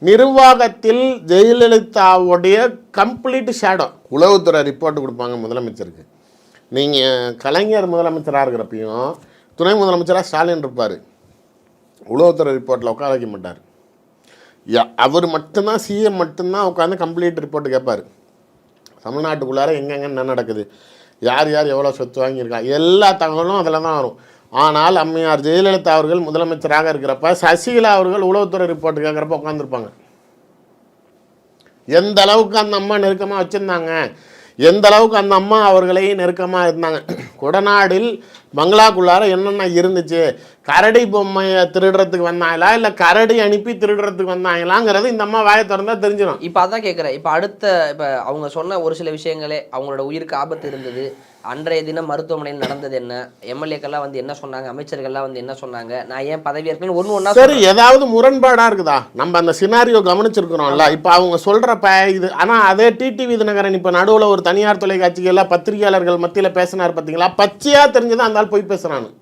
நிர்வாகத்தில் ஜெயலலிதாவுடைய complete shadow. உளவுத்துறை ரிப்போர்ட் கொடுப்பாங்க முதலமைச்சருக்கு. நீங்கள் கலைஞர் முதலமைச்சராக இருக்கிறப்பையும் துணை முதலமைச்சராக ஸ்டாலின் இருப்பார். உளவுத்துறை ரிப்போர்ட்டில் உட்கார வைக்க மாட்டார். அவர் மட்டும்தான் சிஎம் மட்டும்தான் உட்காந்து கம்ப்ளீட் ரிப்போர்ட்டு கேட்பார். தமிழ்நாட்டுக்குள்ளார எங்கெங்க என்ன நடக்குது, யார் யார் எவ்வளோ சொத்து வாங்கியிருக்கா, எல்லா தகவலும் அதில் தான் வரும். ஆனால் அம்மையார் ஜெயலலிதா அவர்கள் முதலமைச்சராக இருக்கிறப்ப சசிகலா அவர்கள் உளவுத்துறை ரிப்போர்ட் கேட்குறப்ப உட்காந்துருப்பாங்க. எந்த அளவுக்கு அந்த அம்மா நெருக்கமாக வச்சுருந்தாங்க, எந்த அளவுக்கு அந்த அம்மா அவர்களை நெருக்கமாக இருந்தாங்க. கொடநாடில் பங்களாக்குள்ளார என்னென்ன இருந்துச்சு, கரடி பொம்மையை திருடுறதுக்கு வந்தாங்களா இல்லை கரடி அனுப்பி திருடுறதுக்கு வந்தாங்களாங்கிறது இந்த அம்மா வாயை திறந்தா தெரிஞ்சிடும். இப்போ அதான் கேட்குறேன். இப்போ அவங்க சொன்ன ஒரு சில விஷயங்களே அவங்களோட உயிருக்கு ஆபத்து இருந்தது. அன்றைய தினம் மருத்துவமனையில் நடந்தது என்ன, எம்எல்ஏக்கெல்லாம் வந்து என்ன சொன்னாங்க, அமைச்சர்கள்லாம் வந்து என்ன சொன்னாங்க, நான் ஏன் பதவி ஏற்கனவே ஒன்று ஒன்றா சரி ஏதாவது முரண்பாடாக இருக்குதா? நம்ம அந்த சினாரியோ கவனிச்சிருக்கிறோம்ல. இப்போ அவங்க சொல்கிறப்ப இது, ஆனால் அதே டிடிவி தினகரன் இப்போ நடுவில் ஒரு தனியார் தொலைக்காட்சிகளில் பத்திரிகையாளர்கள் மத்தியில் பேசினார் பார்த்தீங்களா, பச்சையாக தெரிஞ்சுதான் அந்த ஆள் போய் பேசுகிறான்னு.